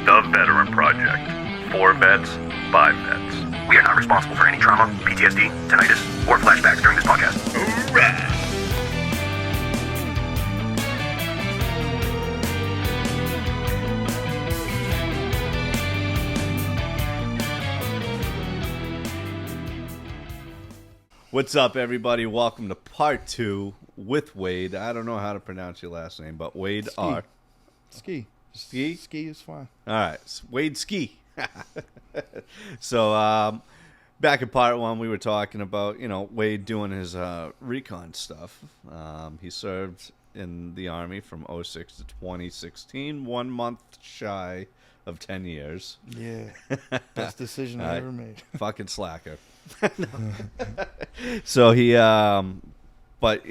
The Veteran Project. 4 vets, 5 vets. We are not responsible for any trauma, PTSD, tinnitus, or flashbacks during this podcast. Hooray! What's up, everybody? Welcome to part 2 with Wayde. I don't know how to pronounce your last name, but Wayde R. Ski. Ski? Ski is fine. All right, Wayde Ski. So, back in part 1, we were talking about, Wayde doing his recon stuff. He served in the Army from 06 to 2016, 1 month shy of 10 years. Yeah. Best decision I ever made. Fucking slacker. So he, but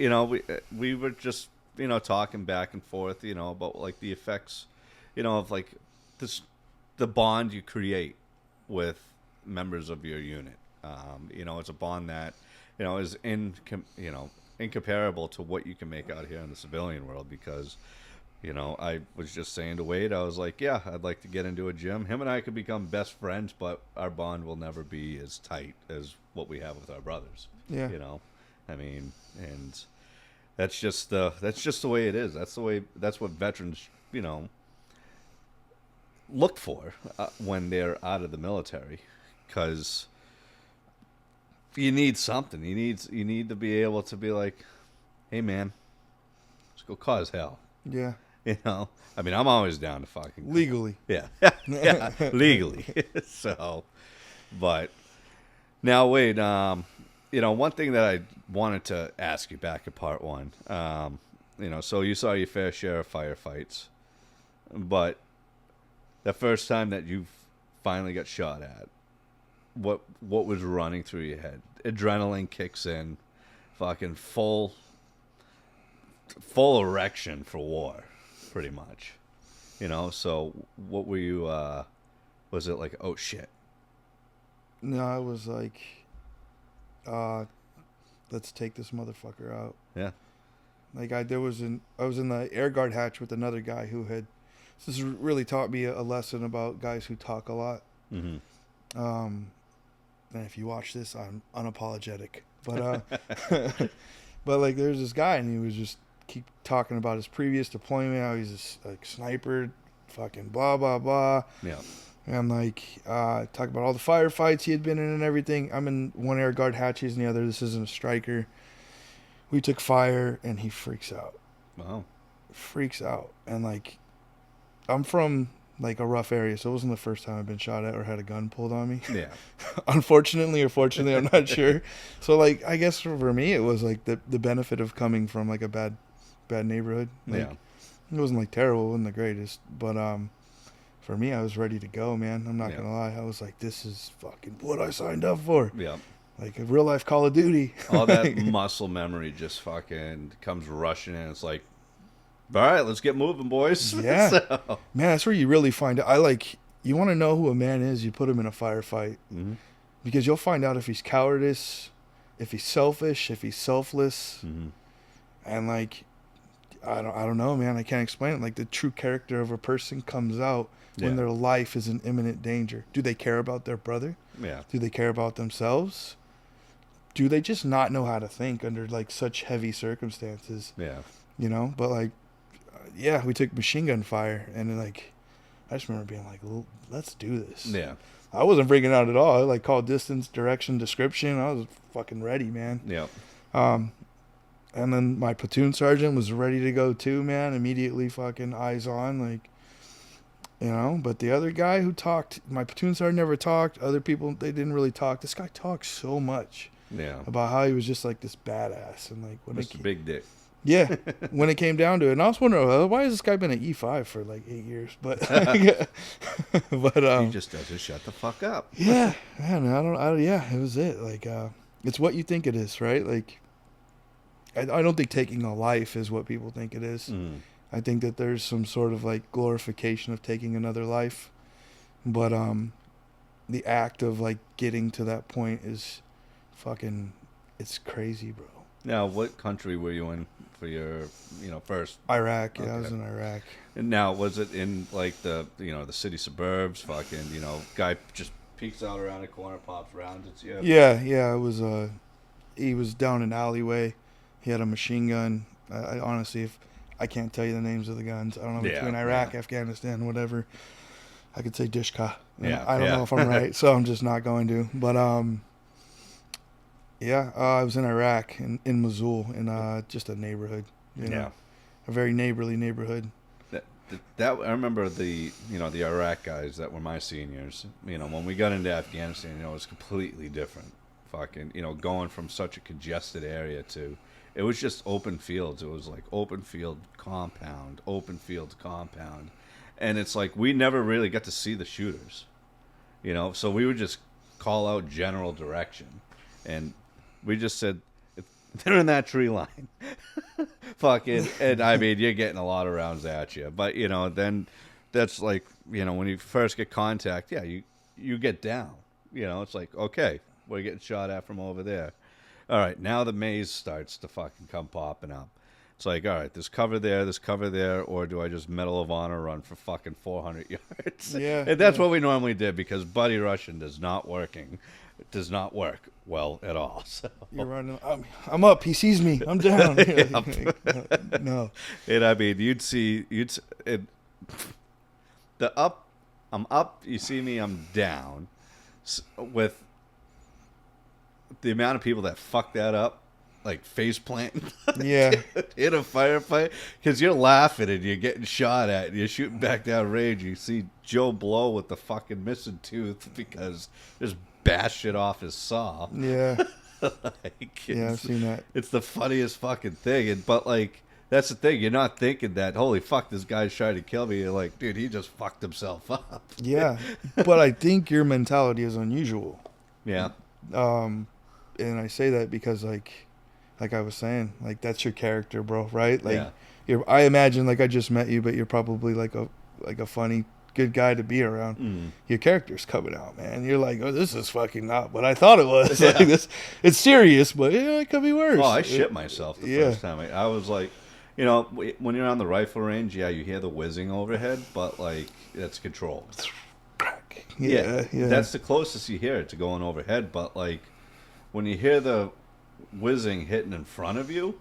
we were just talking back and forth, about like the effects, of like this, the bond you create with members of your unit. It's a bond that is incomparable to what you can make out here in the civilian world because. I was just saying to Wayde, I was like, yeah, I'd like to get into a gym. Him and I could become best friends, but our bond will never be as tight as what we have with our brothers. Yeah. And that's just the way it is. That's what veterans, look for when they're out of the military, because you need something. You need to be able to be like, hey man, let's go cause hell. Yeah. I'm always down to fucking legally. Yeah, yeah, legally. So, but now wait. One thing that I wanted to ask you back at part 1. So you saw your fair share of firefights, but the first time that you finally got shot at, what was running through your head? Adrenaline kicks in, fucking full erection for war. Pretty much, so what were you, was it like, oh shit? No, I was like, let's take this motherfucker out. Yeah. Like I was in the air guard hatch with another guy who had, this has really taught me a lesson about guys who talk a lot. Mm-hmm. And if you watch this, I'm unapologetic, but, but like there's this guy and he was just keep talking about his previous deployment, how he's a sniper, fucking blah, blah, blah. Yeah. And like, talk about all the firefights he had been in and everything. I'm in one air guard hatches and the other, this isn't a striker. We took fire and he freaks out. Wow. Freaks out. And like, I'm from like a rough area, so it wasn't the first time I've been shot at or had a gun pulled on me. Yeah. Unfortunately or fortunately, I'm not sure. So like, I guess for me, it was like the benefit of coming from like a bad neighborhood. Like, yeah. It wasn't like terrible, it wasn't the greatest, but for me, I was ready to go, man. I'm not gonna lie. I was like, this is fucking what I signed up for. Yeah. Like a real life Call of Duty. All that muscle memory just fucking comes rushing in. It's like, all right, let's get moving, boys. Yeah. So. Man, that's where you really find out. You want to know who a man is, you put him in a firefight. Mm-hmm. Because you'll find out if he's cowardice, if he's selfish, if he's selfless. Mm-hmm. And like, I don't know, man. I can't explain it. Like the true character of a person comes out when their life is in imminent danger. Do they care about their brother? Yeah. Do they care about themselves? Do they just not know how to think under like such heavy circumstances? Yeah. But like, yeah, we took machine gun fire and like, I just remember being like, let's do this. Yeah. I wasn't freaking out at all. I like called distance, direction, description. I was fucking ready, man. Yeah. And then my platoon sergeant was ready to go too, man. Immediately fucking eyes on, like, But the other guy who talked, my platoon sergeant never talked. Other people, they didn't really talk. This guy talked so much. Yeah. About how he was just like this badass. And like, Mr. Big Dick. Yeah. When it came down to it. And I was wondering, why has this guy been at E5 for like 8 years? But, he just doesn't shut the fuck up. Yeah. Man, yeah, it was it. Like, it's what you think it is, right? Like, I don't think taking a life is what people think it is. Mm. I think that there's some sort of like glorification of taking another life. But the act of like getting to that point is fucking, it's crazy, bro. Now, what country were you in for your, first? Iraq. Yeah, I Okay. was in Iraq. And now, was it in like the city suburbs? Fucking, guy just peeks out around a corner, pops around. It's Yeah. It was he was down an alleyway. He had a machine gun. I honestly, if I can't tell you the names of the guns. I don't know between Iraq, Afghanistan, whatever. I could say Dishka. I don't know if I'm right, so I'm just not going to. But I was in Iraq in Mosul in just a neighborhood. A very neighborly neighborhood. That I remember the Iraq guys that were my seniors. When we got into Afghanistan, it was completely different. Fucking, going from such a congested area to, it was just open fields. It was like open field compound, and it's like we never really got to see the shooters. So we would just call out general direction, and we just said, they're in that tree line. Fucking, and I mean, you're getting a lot of rounds at you. But, then that's like, when you first get contact, you get down. It's like, okay, we're getting shot at from over there. All right, now the maze starts to fucking come popping up. It's like, all right, there's cover there, or do I just Medal of Honor run for fucking 400 yards? Yeah. And that's what we normally did, because Buddy Russian does not work well at all. So. You're running. I'm up. He sees me. I'm down. No. And I mean, the up. I'm up. You see me. I'm down. With the amount of people that fuck that up, like face planting. Yeah. In a firefight, because you're laughing and you're getting shot at, and you're shooting back down range. You see Joe Blow with the fucking missing tooth because just bash it off his saw. Yeah. Yeah, I've seen that. It's the funniest fucking thing. But like, that's the thing. You're not thinking that, holy fuck, this guy's trying to kill me. You're like, dude, he just fucked himself up. Yeah. But I think your mentality is unusual. Yeah. And I say that because like I was saying, like, that's your character, bro, right? Like, I imagine, like, I just met you, but you're probably like a funny, good guy to be around. Mm. Your character's coming out, man. You're like, oh, this is fucking not what I thought it was. Like, this, it's serious, but it could be worse. Oh, I shit myself the first time. I was like, when you're on the rifle range, you hear the whizzing overhead, but like, that's controlled. Yeah. That's the closest you hear it to going overhead, but like, when you hear the whizzing hitting in front of you,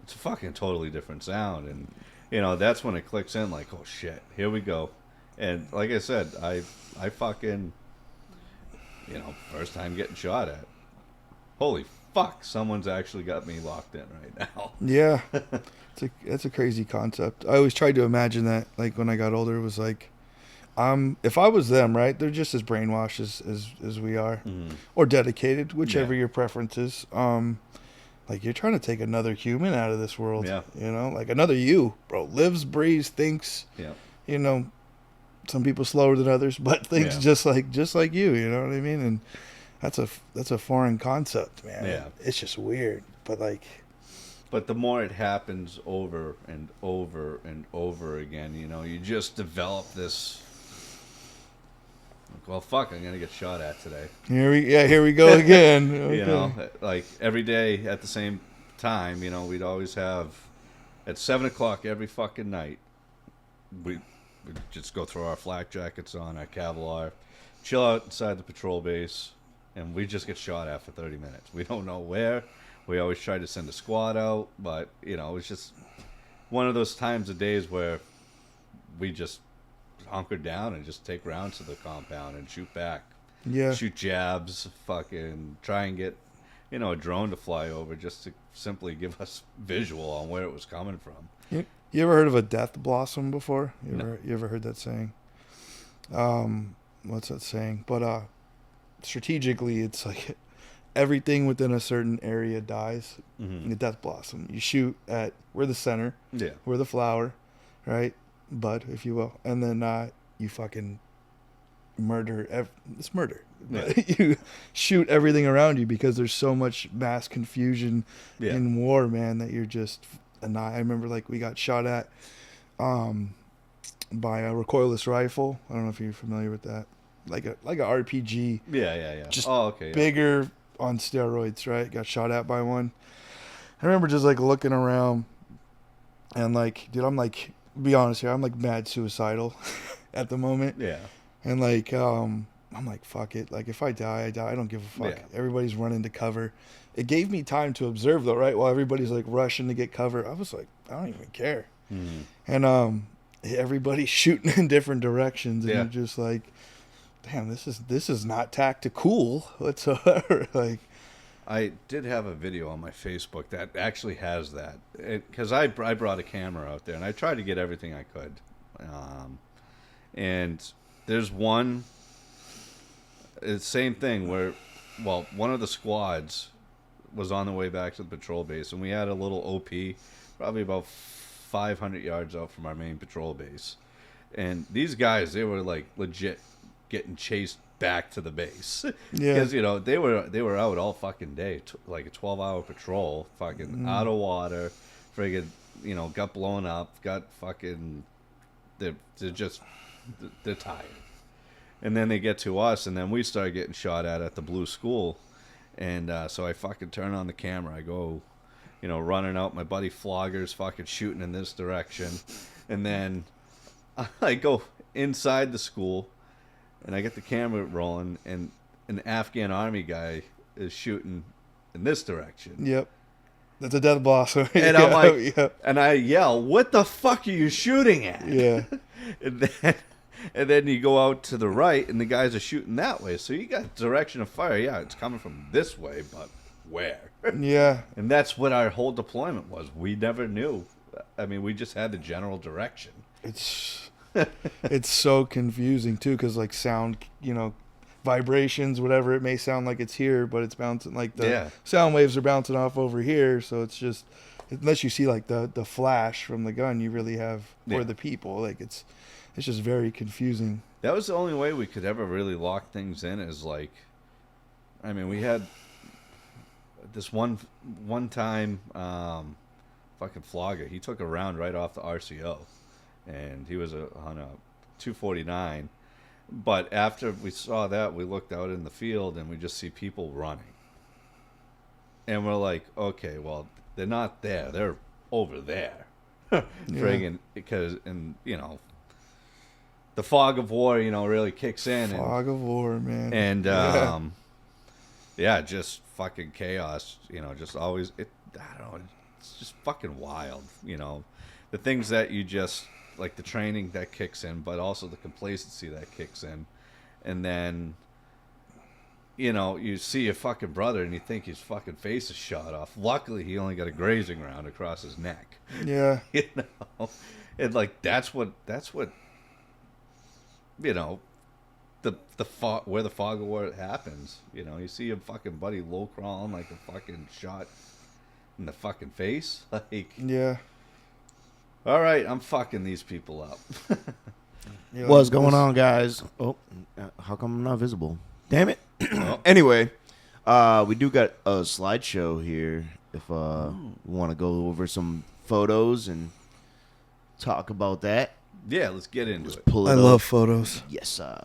it's a fucking totally different sound. And that's when it clicks in, like, oh shit, here we go. And like I said, I fucking, first time getting shot at, holy fuck, someone's actually got me locked in right now. Yeah. It's a crazy concept. I always tried to imagine that, like, when I got older, it was like, if I was them, right, they're just as brainwashed as we are, or dedicated, whichever your preference is. Like, you're trying to take another human out of this world. Like another you, bro. Lives, breathes, thinks. Some people slower than others, but thinks just like you. You know what I mean? And that's a foreign concept, man. Yeah. It's just weird, but like. But the more it happens over and over and over again, you just develop this. Well, fuck, I'm going to get shot at today. Here we go again. Okay. Like every day at the same time, we'd always have at 7 o'clock every fucking night, we'd just go throw our flak jackets on, our Kevlar, chill out inside the patrol base, and we just get shot at for 30 minutes. We don't know where. We always try to send a squad out, but, it's just one of those times of days where we just hunker down and just take rounds to the compound and shoot back. Yeah. Shoot jabs, fucking try and get, a drone to fly over just to simply give us visual on where it was coming from. You ever heard of a death blossom before? No. You ever heard that saying? What's that saying? But strategically, it's like everything within a certain area dies. Mm-hmm. The death blossom. You shoot at, we're the center. Yeah. We're the flower, right? Bud, if you will. And then you fucking murder. It's murder. Yeah. You shoot everything around you because there's so much mass confusion in war, man, that you're just. And I remember, like, we got shot at by a recoilless rifle. I don't know if you're familiar with that. Like a RPG. Yeah. Just okay. bigger on steroids, right? Got shot at by one. I remember just like looking around, And like, dude, I'm like, be honest here, I'm like mad suicidal at the moment. Yeah. And like, I'm like, fuck it. Like, if I die, I die. I don't give a fuck. Yeah. Everybody's running to cover. It gave me time to observe though, right? While everybody's like rushing to get cover, I was like, I don't even care. Mm-hmm. And everybody's shooting in different directions, and Yeah. you're just like, damn, this is not tactical whatsoever. Like, I did have a video on my Facebook that actually has that, because I brought a camera out there and I tried to get everything I could, and there's one. It's the same thing where, well, one of the squads was on the way back to the patrol base, and we had a little OP, probably about 500 yards out from our main patrol base, and these guys, they were like legit getting chased back to the base. Yeah. Because, you know, they were out all fucking day, like a 12-hour patrol, fucking out of water, friggin', you know, got blown up, got fucking, they're tired. And then they get to us, and then we start getting shot at the blue school. And so I fucking turn on the camera. I go, you know, running out. My buddy Flogger's fucking shooting in this direction. And then I go inside the school, and I get the camera rolling, and an Afghan army guy is shooting in this direction. yep, that's a death boss. And I'm like, and I yell, "What the fuck are you shooting at?" Yeah. And then you go out to the right, and the guys are shooting that way. So you got direction of fire. Yeah, it's coming from this way, but where? Yeah. And that's what our whole deployment was. We never knew. I mean, we just had the general direction. It's so confusing too, because like sound, you know, vibrations, whatever, it may sound like it's here, but it's bouncing, like the sound waves are bouncing off over here. So it's just, unless you see like the flash from the gun, you really have, or the people, like it's just very confusing. That was the only way we could ever really lock things in, is like, I mean, we had this one time, fucking Flogger, he took a round right off the RCO, and he was on a 249. But after we saw that, we looked out in the field, and we just see people running. And we're like, okay, well, they're not there. They're over there. Friggin', because, and, you know, the fog of war, you know, really kicks in. Fog of war, man. And, yeah, just fucking chaos, you know, just always, I don't know, it's just fucking wild, you know. The things that you just, like the training that kicks in, but also the complacency that kicks in. And then, you know, you see your fucking brother and you think his fucking face is shot off. Luckily, he only got a grazing round across his neck. Yeah. You know? And, like, that's what, you know, where the fog of war happens. You know, you see a fucking buddy low crawling like a fucking shot in the fucking face. Like, Yeah. all right, I'm fucking these people up. Yeah, What's going on, guys? Oh, how come I'm not visible? Damn it. Well, Anyway, we do got a slideshow here if we want to go over some photos and talk about that. yeah, let's get into Let's it. pull it I up. love photos. Yes, sir.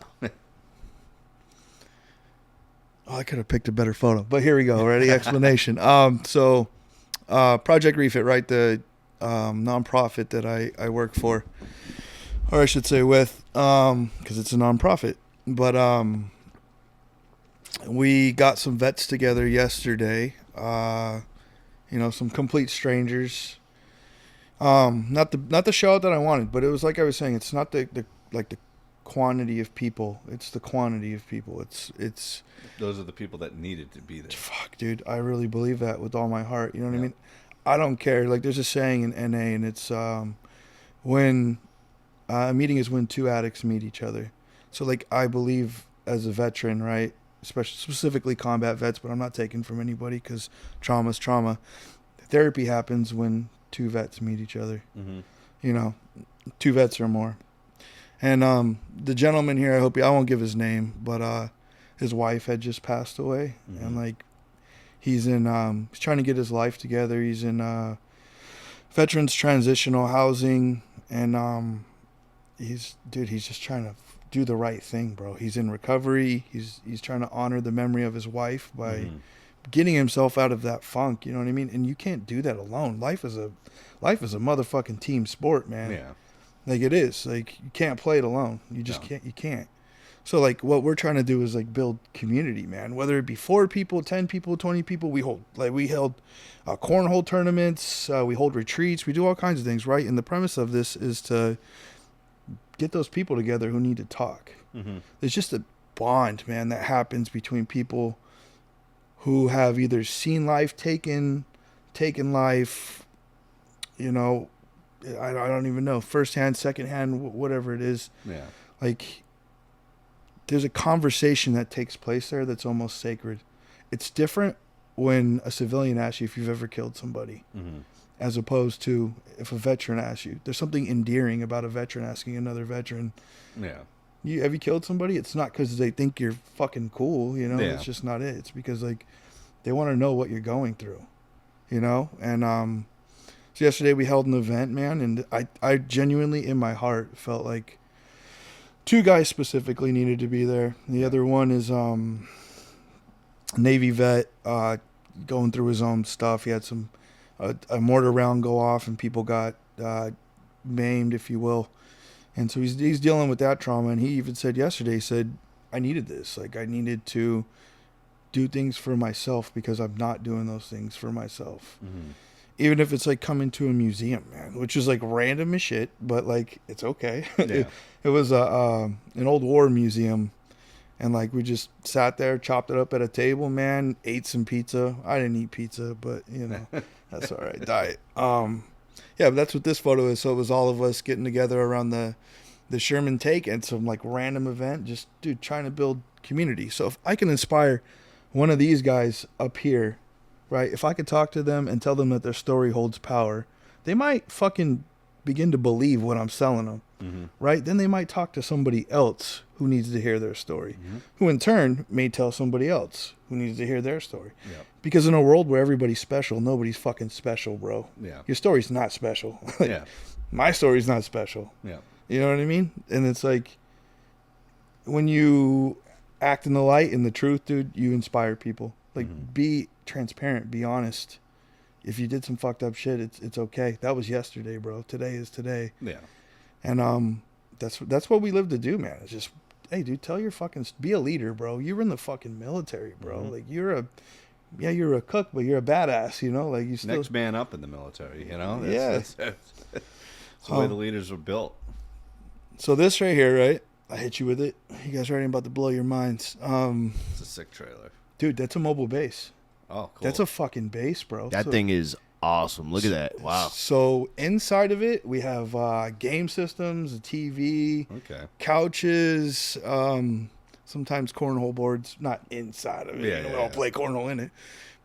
Oh, I could have picked a better photo, but here we go. Ready? Explanation. So, Project Refit, right? The nonprofit that I work for, or I should say with, because it's a nonprofit. But we got some vets together yesterday. You know, some complete strangers. Not the show that I wanted, but it was like I was saying. It's not the quantity of people. It's the quantity of people. It's. Those are the people that needed to be there. Fuck, dude. I really believe that with all my heart. You know what I mean? I don't care. Like, there's a saying in NA, and it's when a meeting is when two addicts meet each other. So, like, I believe as a veteran, right? Specifically combat vets, but I'm not taking from anybody because trauma's trauma. Therapy happens when two vets meet each other. Mm-hmm. You know, two vets or more. And the gentleman here, I won't give his name, but his wife had just passed away. Mm-hmm. And, like, he's trying to get his life together. He's in veterans transitional housing, and he's just trying to do the right thing, bro. He's in recovery. He's trying to honor the memory of his wife by getting himself out of that funk. You know what I mean? And you can't do that alone. Life is a motherfucking team sport, man. Yeah. Like it is. Like you can't play it alone. You just No. can't. You can't. So like what we're trying to do is like build community, man. Whether it be 4 people, 10 people, 20 people, we held cornhole tournaments, we hold retreats, we do all kinds of things, right? And the premise of this is to get those people together who need to talk. Mm-hmm. There's just a bond, man, that happens between people who have either seen life, taken life, you know, I don't even know, firsthand, secondhand, whatever it is. Yeah. Like, there's a conversation that takes place there that's almost sacred. It's different when a civilian asks you if you've ever killed somebody, Mm-hmm. as opposed to if a veteran asks you. There's something endearing about a veteran asking another veteran, Yeah. have you killed somebody? It's not because they think you're fucking cool, you know? Yeah. It's just not it. It's because, like, they want to know what you're going through, you know? And so yesterday we held an event, man, and I genuinely, in my heart, felt like 2 guys specifically needed to be there. The other one is Navy vet going through his own stuff. He had a mortar round go off and people got maimed, if you will. And so he's dealing with that trauma. And he even said yesterday, he said, I needed this. Like, I needed to do things for myself because I'm not doing those things for myself. Mm-hmm. Even if it's like coming to a museum, man, which is like random as shit, but like it's okay. Yeah. It was an old war museum, and like we just sat there, chopped it up at a table, man, ate some pizza. I didn't eat pizza, but you know, that's all right. Diet. Yeah, but that's what this photo is. So it was all of us getting together around the Sherman Take and some like random event, just dude trying to build community. So if I can inspire one of these guys up here, right? If I could talk to them and tell them that their story holds power, they might fucking begin to believe what I'm selling them, Mm-hmm. right? Then they might talk to somebody else who needs to hear their story, Mm-hmm. who in turn may tell somebody else who needs to hear their story. Yeah. Because in a world where everybody's special, nobody's fucking special, bro. Yeah. Your story's not special. Like, Yeah. my story's not special. Yeah. You know what I mean? And it's like, when you act in the light and the truth, dude, you inspire people. Like, Mhm. be transparent, be honest. If you did some fucked up shit, it's okay. That was yesterday, bro. Today is today. Yeah. And that's what we live to do, man. It's just, hey, dude, tell your fucking, be a leader, bro. You were in the fucking military, bro. Mhm. Like, you're a cook, but you're a badass, you know? Like, you still, Next man up in the military, you know? Yeah. That's the way the leaders were built. So this right here, right? I hit you with it. You guys ready? I'm about to blow your minds. It's a sick trailer. Dude, that's a mobile base. Oh, cool. That's a fucking base, bro. That So- thing is awesome. Look at that. Wow. So inside of it, we have game systems, a TV, Okay. couches, sometimes cornhole boards. Not inside of it. Yeah, You know, yeah, we don't yeah. play cornhole in it.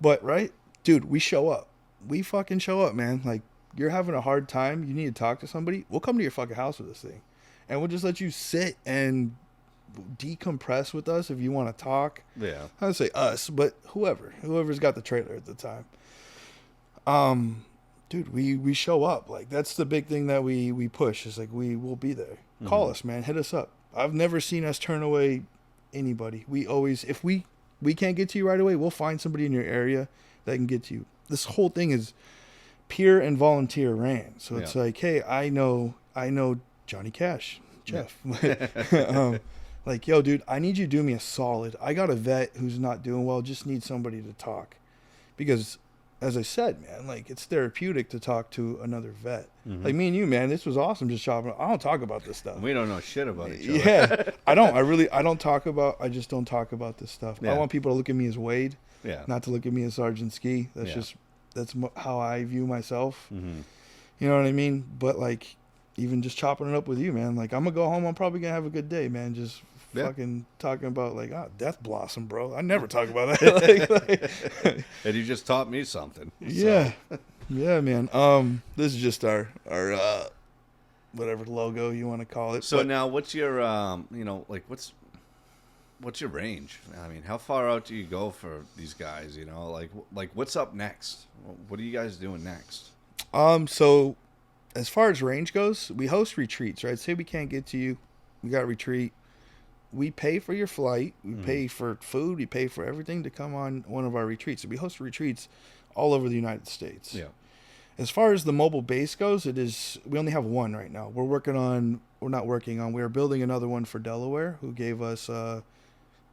But, right? Dude, we show up. We fucking show up, man. Like, you're having a hard time. You need to talk to somebody. We'll come to your fucking house with this thing. And we'll just let you sit and decompress with us if you want to talk. Yeah. I would say us, but whoever's got the trailer at the time. Dude, we show up. Like, that's the big thing that we push. Is like, we will be there. Call us, man. Hit us up. I've never seen us turn away anybody. We always, if we can't get to you right away, we'll find somebody in your area that can get to you. This whole thing is peer and volunteer ran. So it's Yeah. like, hey, I know Johnny Cash, Jeff. Like, yo, dude, I need you to do me a solid. I got a vet who's not doing well, just need somebody to talk. Because, as I said, man, like, it's therapeutic to talk to another vet. Mhm. Like, me and you, man, this was awesome just shopping. I don't talk about this stuff. We don't know shit about each other. Yeah, I just don't talk about this stuff. Yeah. I want people to look at me as Wayde, Yeah. not to look at me as Sergeant Ski. That's Yeah. that's how I view myself. Mm-hmm. You know what I mean? But, like, even just chopping it up with you, man, like, I'm gonna go home, I'm probably gonna have a good day, man. Just Yeah. fucking talking about, like, Death Blossom, bro. I never talk about that. like, And you just taught me something. So, yeah. Yeah, man. This is just our whatever logo you want to call it. So But now, what's your like what's your range? I mean, how far out do you go for these guys? You know, like what's up next? What are you guys doing next? So as far as range goes, we host retreats, right? Say we can't get to you, we got a retreat. we pay for your flight, we pay for food, we pay for everything to come on one of our retreats. So we host retreats all over the United States. Yeah. As far as the mobile base goes, we only have one right now. We are building another one for Delaware, who gave us a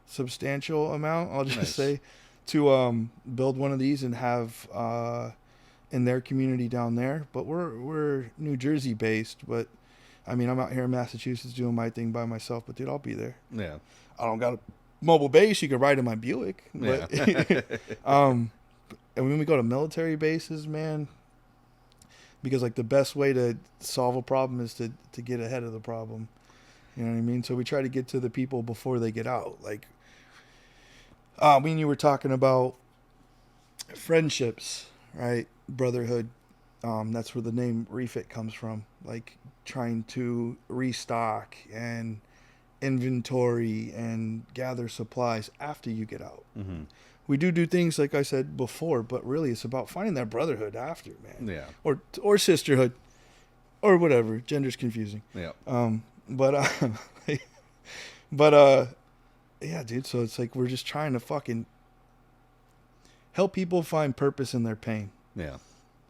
substantial amount, I'll just say, to build one of these and have in their community down there. But we're New Jersey based, but I mean, I'm out here in Massachusetts doing my thing by myself, but dude, I'll be there. Yeah. I don't got a mobile base. You can ride in my Buick. But, and when we go to military bases, man, because like the best way to solve a problem is to get ahead of the problem. You know what I mean? So we try to get to the people before they get out. Like, me and you were talking about friendships, right? Brotherhood. That's where the name Refit comes from. Like trying to restock and inventory and gather supplies after you get out. Mm-hmm. We do things like I said before, but really it's about finding that brotherhood after, man. Yeah. Or sisterhood, or whatever. Gender's confusing. Yeah. Yeah, dude. So it's like we're just trying to fucking help people find purpose in their pain. Yeah.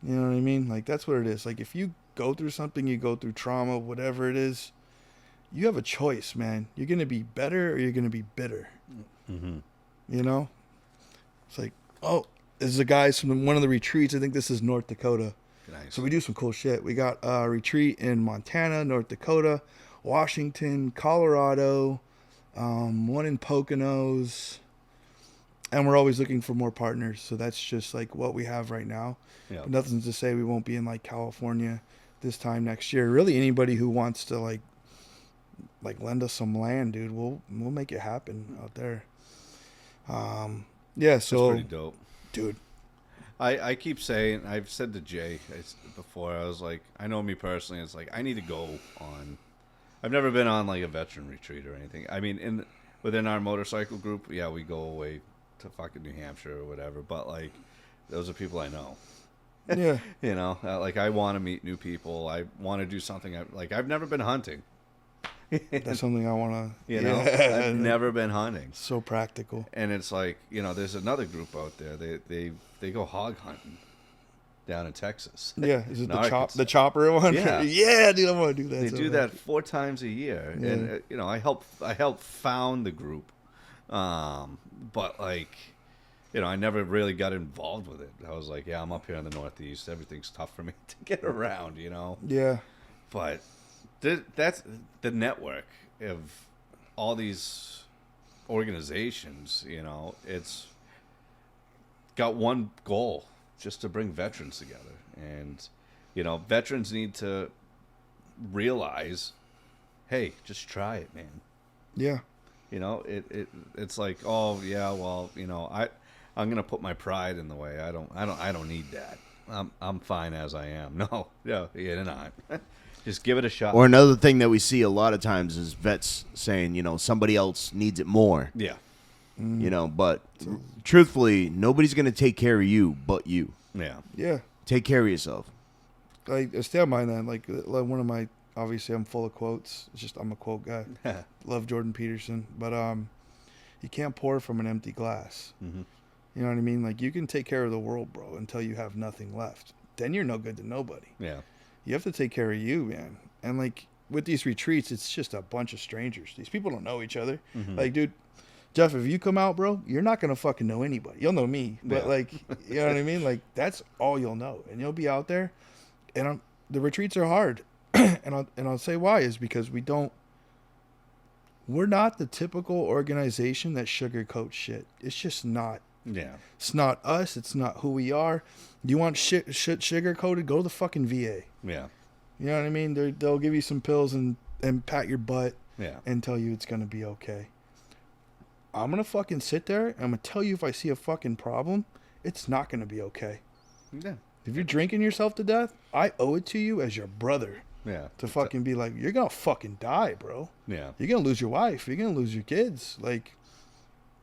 You know what I mean? Like that's what it is. Like if you go through something, you go through trauma, whatever it is, you have a choice, man. You're gonna be better or you're gonna be bitter. Mm-hmm. You know? It's like, oh, this is a guys from one of the retreats. I think this is North Dakota. Nice. So we do some cool shit. We got a retreat in Montana, North Dakota, Washington, Colorado, one in Poconos, and we're always looking for more partners. So that's just like what we have right now. Yeah. But nothing to say we won't be in like California this time next year. Really, anybody who wants to like lend us some land, dude, we'll make it happen out there. Yeah. So That's pretty dope, dude. I keep saying, I've said to Jay before, I was like, I know me personally, it's like I need to go on. I've never been on like a veteran retreat or anything. I mean, within our motorcycle group, yeah, we go away to fucking New Hampshire or whatever. But like, those are people I know. Yeah. You know, like I want to meet new people. I want to do something. I've never been hunting. That's something I want to. You know, yeah. I've never been hunting. So practical. And it's like, you know, there's another group out there. They go hog hunting down in Texas. Yeah, is it No, the chopper one? Yeah. Yeah, dude, I want to do that. They so do bad. that 4 times a year, Yeah. and you know, I help found the group, but like, you know, I never really got involved with it. I was like, yeah, I'm up here in the Northeast. Everything's tough for me to get around, you know. Yeah. But that's the network of all these organizations. You know, it's got one goal, just to bring veterans together. And, you know, veterans need to realize, hey, just try it, man. Yeah. You know, it's like, oh yeah, well, you know, I'm gonna put my pride in the way. I don't need that. I'm fine as I am. No, yeah, you're not. Just give it a shot. Or another thing that we see a lot of times is vets saying, you know, somebody else needs it more. Yeah. You know, but truthfully, nobody's going to take care of you but you. Yeah. Yeah. Take care of yourself. I stand by that. Like one of my, obviously I'm full of quotes. It's just I'm a quote guy. Love Jordan Peterson, but you can't pour from an empty glass. Mm-hmm. You know what I mean? Like you can take care of the world, bro, until you have nothing left. Then you're no good to nobody. Yeah. You have to take care of you, man. And like with these retreats, it's just a bunch of strangers. These people don't know each other. Mm-hmm. Like, dude, Jeff, if you come out, bro, you're not gonna fucking know anybody. You'll know me, but Yeah. like, you know what I mean? Like that's all you'll know, and you'll be out there. And the retreats are hard, and I'll say why is because we're not the typical organization that sugarcoats shit. It's just not. Yeah. It's not us. It's not who we are. You want shit sugar-coated? Go to the fucking VA. Yeah. You know what I mean? They'll give you some pills and pat your butt Yeah. and tell you it's going to be okay. I'm going to fucking sit there and I'm going to tell you if I see a fucking problem, it's not going to be okay. Yeah. If you're drinking yourself to death, I owe it to you as your brother Yeah. to fucking be like, you're going to fucking die, bro. Yeah. You're going to lose your wife. You're going to lose your kids. Like,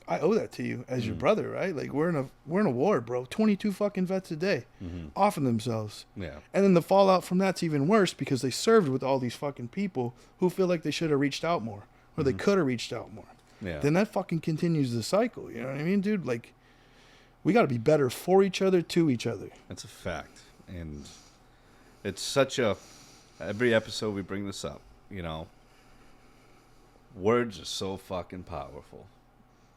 I owe that to you as your brother, right? Like we're in a war, bro. 22 fucking vets a day, offing themselves. Yeah. And then the fallout from that's even worse because they served with all these fucking people who feel like they should have reached out more. or they could have reached out more. Yeah. Then that fucking continues the cycle. You know what I mean, dude? Like, we got to be better for each other, to each other. That's a fact. And it's such a, every episode we bring this up, you know, words are so fucking powerful.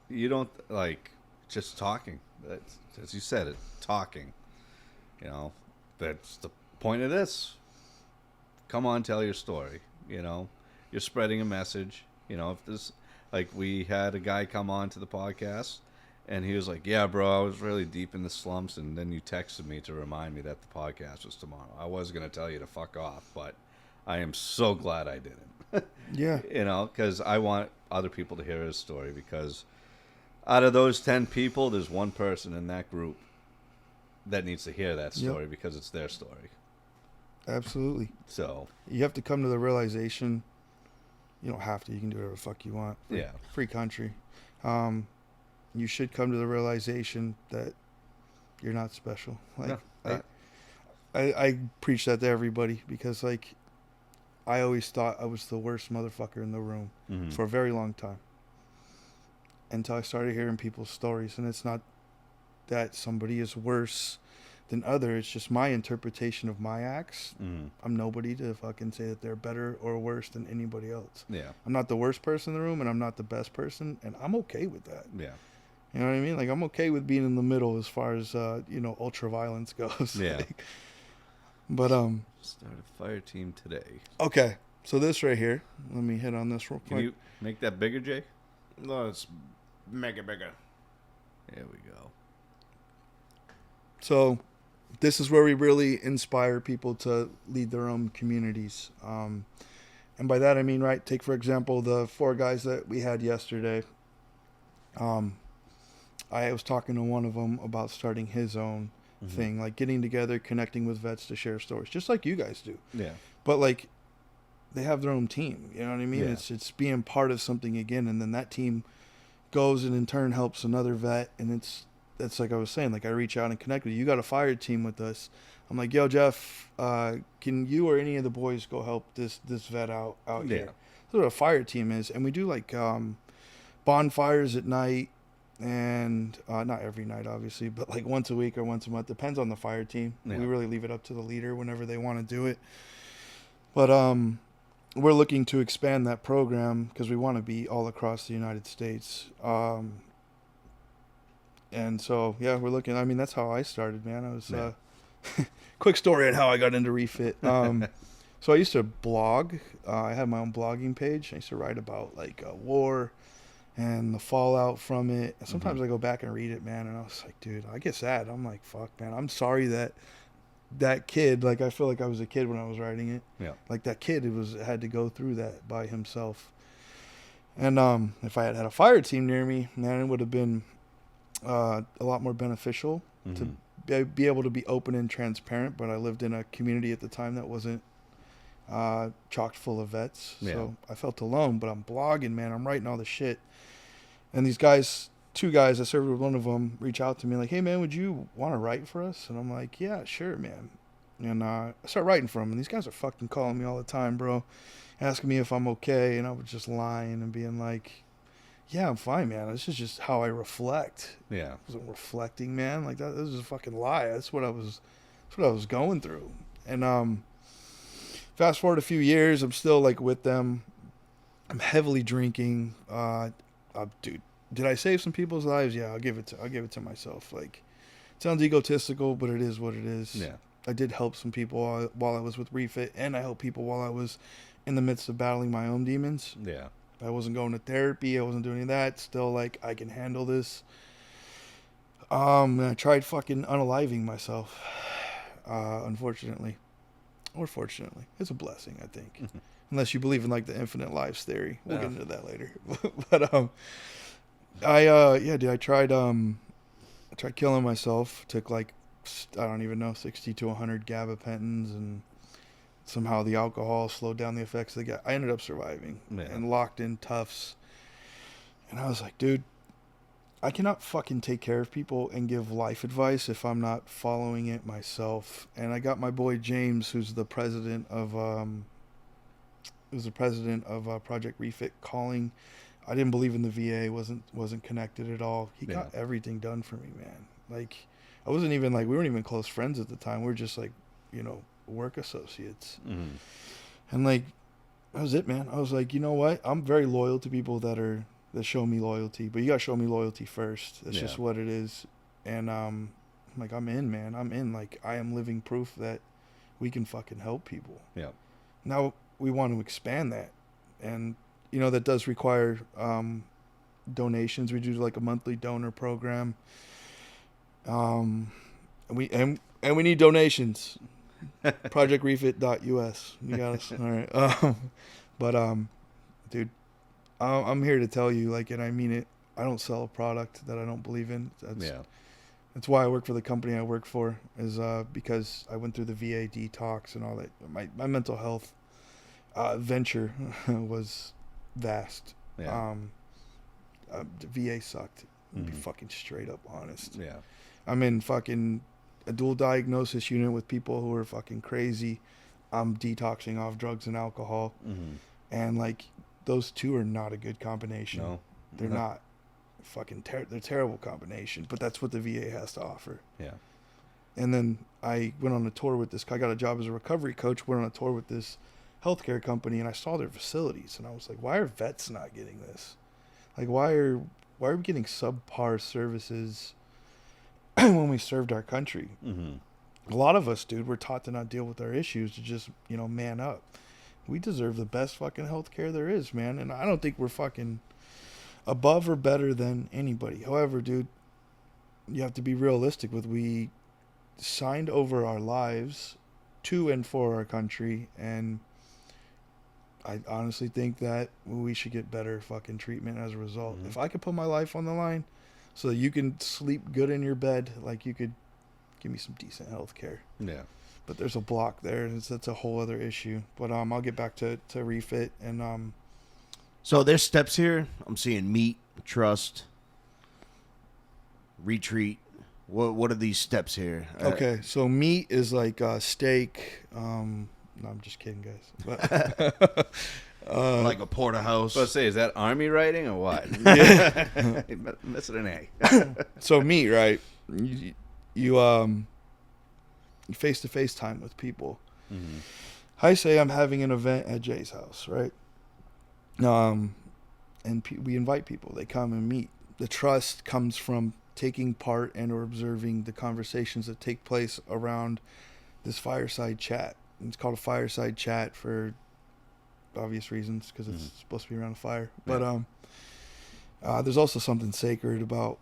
You don't, like, just talking. That's, as you said it, talking. You know, that's the point of this. Come on, tell your story. You know, you're spreading a message. You know, if this, like, we had a guy come on to the podcast, and he was like, yeah, bro, I was really deep in the slumps, and then you texted me to remind me that the podcast was tomorrow. I was going to tell you to fuck off, but I am so glad I didn't. Yeah. You know, because I want other people to hear his story, because out of those 10 people, there's one person in that group that needs to hear that story because it's their story. Absolutely. So you have to come to the realization. You don't have to. You can do whatever the fuck you want. Yeah. Free country. You should come to the realization that you're not special. Like, no, I preach that to everybody because, like, I always thought I was the worst motherfucker in the room for a very long time. Until I started hearing people's stories. And it's not that somebody is worse than other. It's just my interpretation of my acts. I'm nobody to fucking say that they're better or worse than anybody else. Yeah. I'm not the worst person in the room, and I'm not the best person, and I'm okay with that. Yeah. You know what I mean? Like, I'm okay with being in the middle as far as you know, ultra violence goes. Yeah. Like, but Start a fire team today. okay. So this right here, let me hit on this real quick. Can you make that bigger, Jay? No, it's mega bigger. There we go. So this is where we really inspire people to lead their own communities. And by that I mean, right, take for example the 4 guys that we had yesterday. I was talking to one of them about starting his own thing, like getting together, connecting with vets to share stories, just like you guys do. Yeah. But like, they have their own team. You know what I mean? Yeah. It's being part of something again, and then that team goes and in turn helps another vet, and it's like I was saying, like I reach out and connect with you. You got a fire team with us. I'm like, yo, Jeff, can you or any of the boys go help this vet out here? That's what a fire team is. And we do like bonfires at night, and not every night, obviously, but like once a week or once a month. Depends on the fire team. Yeah. We really leave it up to the leader whenever they want to do it. But we're looking to expand that program because we want to be all across the United States. And so, yeah, we're looking. I mean, that's how I started, man. I was quick story on how I got into Refit. So I used to blog. I had my own blogging page. I used to write about like war and the fallout from it. And sometimes I go back and read it, man, and I was like, dude, I get sad. I'm like, fuck, man. I'm sorry that kid, like, I feel like I was a kid when I was writing it. Yeah. Like, that kid had to go through that by himself. And if I had had a fire team near me, man, it would have been a lot more beneficial to be able to be open and transparent. But I lived in a community at the time that wasn't chocked full of vets. Yeah. So I felt alone, but I'm blogging, man. I'm writing all the shit. And these guys, 2 guys, I served with one of them, reach out to me like, hey, man, would you want to write for us? And I'm like, yeah, sure, man. And I start writing for them. And these guys are fucking calling me all the time, bro, asking me if I'm okay. And I was just lying and being like, yeah, I'm fine, man. This is just how I reflect. Yeah. I wasn't reflecting, man. Like, this is a fucking lie. That's what I was going through. And fast forward a few years, I'm still like with them. I'm heavily drinking. Dude, did I save some people's lives? Yeah, I'll give it to myself. Like, it sounds egotistical, but it is what it is. Yeah. I did help some people while I was with Refit, and I helped people while I was in the midst of battling my own demons. Yeah. I wasn't going to therapy. I wasn't doing any of that. Still, like, I can handle this. I tried fucking unaliving myself, unfortunately. Or fortunately. It's a blessing, I think. Unless you believe in, like, the infinite lives theory. We'll get into that later. But, I tried killing myself. Took, like, I don't even know, 60 to 100 gabapentins, and somehow the alcohol slowed down the effects of the I ended up surviving and locked in tufts. And I was like, dude, I cannot fucking take care of people and give life advice if I'm not following it myself. And I got my boy James, who's the president of it was the president of Project Refit calling. I didn't believe in the VA. wasn't connected at all. He got everything done for me, man. Like, I wasn't even like, we weren't even close friends at the time. We were just like, work associates. Mm-hmm. And like, that was it, man. I was like, you know what? I'm very loyal to people that show me loyalty, but you gotta show me loyalty first. That's just what it is. And like, I'm in, man. I'm in. Like, I am living proof that we can fucking help people. Yeah. Now we want to expand that, and that does require donations. We do like a monthly donor program. And we need donations. ProjectRefit.us. You got us. All right. But dude, I'm here to tell you, like, and I mean it. I don't sell a product that I don't believe in. That's why I work for the company I work for, is because I went through the VA detox and all that. My mental health venture was vast. Yeah. The VA sucked. To be fucking straight up honest. Yeah. I'm in fucking a dual diagnosis unit with people who are fucking crazy. I'm detoxing off drugs and alcohol. Mm-hmm. And like, those two are not a good combination. No. They're not. Fucking they're a terrible combination, but that's what the VA has to offer. Yeah. And then I went on a tour with this. I got a job as a recovery coach. Went on a tour with this healthcare company, and I saw their facilities, and I was like, why are vets not getting this? Like, why are we getting subpar services when we served our country? Mm-hmm. A lot of us, dude, we're taught to not deal with our issues, to just man up. We deserve the best fucking healthcare there is, man, and I don't think we're fucking above or better than anybody. However, dude, you have to be realistic with, we signed over our lives to and for our country, and I honestly think that we should get better fucking treatment as a result. Mm-hmm. If I could put my life on the line so that you can sleep good in your bed, like, you could give me some decent health care. Yeah. But there's a block there, and that's a whole other issue. But I'll get back to Refit, and So there's steps here. I'm seeing meet, trust, retreat. What are these steps here? Okay, so meat is like steak. No, I'm just kidding, guys. But, like a porterhouse. Let's say, is that army writing or what? Yeah. Missing an A. So meat, right? You face-to-face time with people. Mm-hmm. I say I'm having an event at Jay's house, right? And we invite people. They come and meet. The trust comes from taking part and or observing the conversations that take place around this fireside chat. It's called a fireside chat for obvious reasons, because it's supposed to be around a fire. Yeah. But there's also something sacred about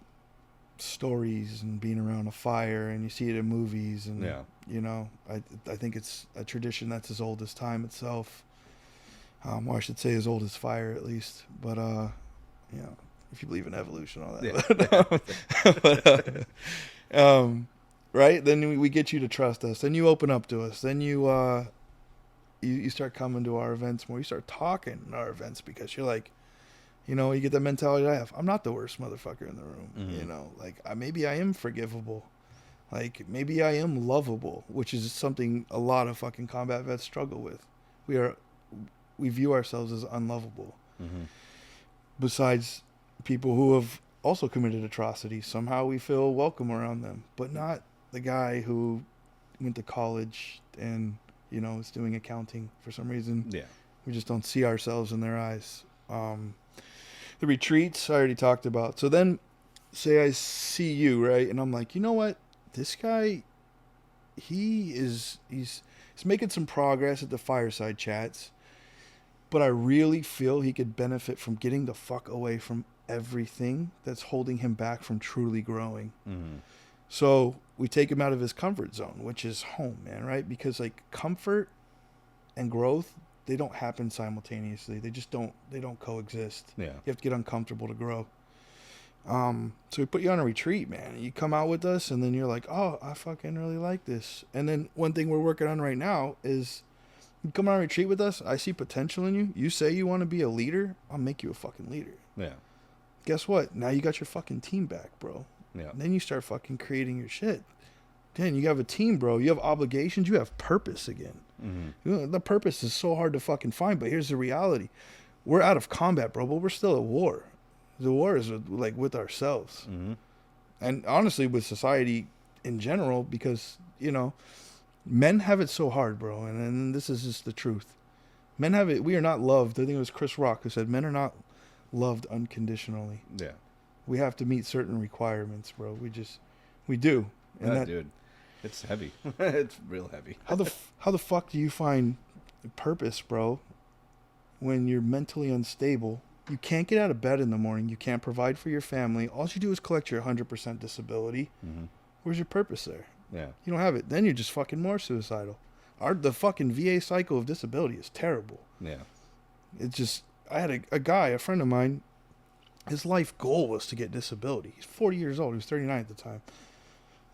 stories and being around a fire, and you see it in movies, and I think it's a tradition that's as old as time itself. Or I should say as old as fire, at least. But if you believe in evolution, all that. Yeah. Right? Then we get you to trust us. Then you open up to us. Then you start coming to our events more. You start talking at our events, because you're like, you get that mentality I have. I'm not the worst motherfucker in the room. Mm-hmm. Like, maybe I am forgivable. Like, maybe I am lovable, which is something a lot of fucking combat vets struggle with. We view ourselves as unlovable. Mm-hmm. Besides people who have also committed atrocities, somehow we feel welcome around them, but not the guy who went to college and is doing accounting for some reason. Yeah. We just don't see ourselves in their eyes. The retreats I already talked about. So then, say I see you, right, and I'm like, you know what, this guy, he's making some progress at the fireside chats, but I really feel he could benefit from getting the fuck away from everything that's holding him back from truly growing. Mm-hmm. So we take him out of his comfort zone, which is home, man, right? Because like comfort and growth, they don't happen simultaneously. They don't coexist. Yeah. You have to get uncomfortable to grow. So we put you on a retreat, man. You come out with us, and then you're like, oh, I fucking really like this. And then one thing we're working on right now is, you come on a retreat with us, I see potential in you. You say you want to be a leader, I'll make you a fucking leader. Yeah. Guess what? Now you got your fucking team back, bro. Yeah. And then you start fucking creating your shit. Then you have a team, bro. You have obligations. You have purpose again. The purpose is so hard to fucking find, but here's the reality. We're out of combat, bro, but we're still at war. The war is with ourselves. And honestly, with society in general, because, men have it so hard, bro. And this is just the truth. Men have it. We are not loved. I think it was Chris Rock who said, men are not loved unconditionally. Yeah. We have to meet certain requirements, bro. We do. And Dude, it's heavy. It's real heavy. How the fuck do you find purpose, bro, when you're mentally unstable? You can't get out of bed in the morning. You can't provide for your family. All you do is collect your 100% disability. Where's your purpose there? Yeah. You don't have it. Then you're just fucking more suicidal. The fucking VA cycle of disability is terrible. Yeah. It's just, I had a friend of mine, his life goal was to get disability. He's 40 years old. He was 39 at the time.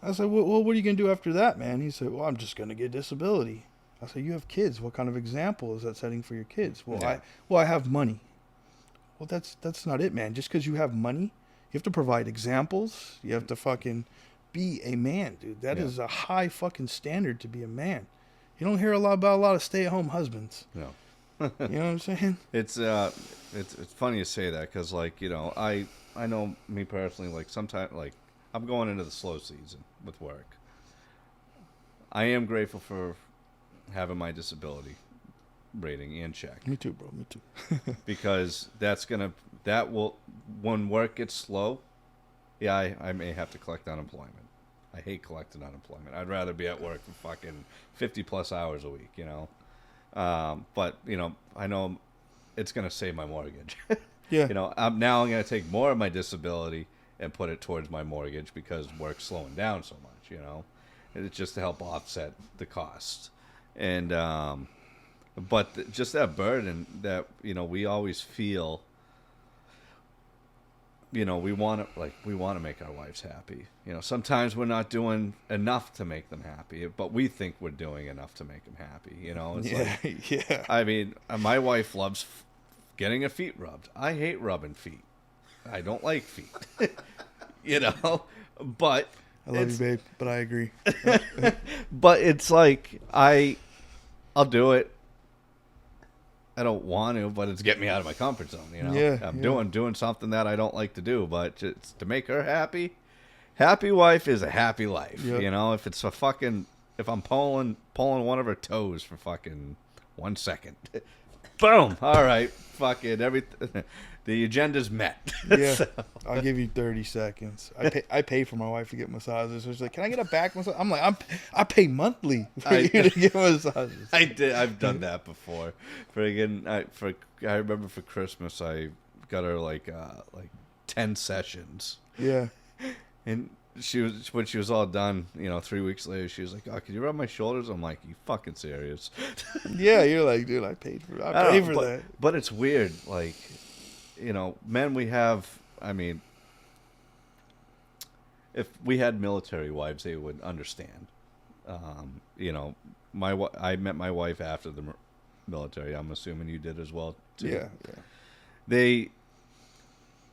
I said, well, what are you going to do after that, man? He said, well, I'm just going to get disability. I said, you have kids. What kind of example is that setting for your kids? Well, Yeah. I have money. Well, that's not it, man. Just because you have money, you have to provide examples. You have to fucking be a man, dude. That is a high fucking standard to be a man. You don't hear about a lot of stay-at-home husbands. No. You know what I'm saying? It's funny you say that because, like, I know me personally, like, sometimes, like, I'm going into the slow season with work. I am grateful for having my disability rating in check. Me too, bro. Me too. Because when work gets slow, I may have to collect unemployment. I hate collecting unemployment. I'd rather be at work for fucking 50 plus hours a week, But, I know it's going to save my mortgage. Yeah. I'm going to take more of my disability and put it towards my mortgage because work's slowing down so much, And it's just to help offset the cost. And, but just that burden that, we always feel, we want to make our wives happy. Sometimes we're not doing enough to make them happy, but we think we're doing enough to make them happy. It's yeah. I mean, my wife loves getting her feet rubbed. I hate rubbing feet. I don't like feet. But I love you, babe, but I agree. But it's like I'll do it. I don't want to, but it's getting me out of my comfort zone. I'm doing something that I don't like to do, but just to make her happy. Happy wife is a happy life. Yep. If it's if I'm pulling one of her toes for fucking 1 second, boom. All right, fucking everything. The agenda's met. Yeah, So, I'll give you 30 seconds. I pay for my wife to get massages. So she's like, "Can I get a back massage?" I'm like, I pay monthly for you to get massages. I've done that before. I remember for Christmas I got her like 10 sessions. Yeah, And when she was all done, 3 weeks later, she was like, "Oh, can you rub my shoulders?" I'm like, "You fucking serious?" yeah. You're like, dude, I paid for that. But it's weird, like, men we have. I mean, if we had military wives, they would understand. I met my wife after the military. I'm assuming you did as well too. Yeah.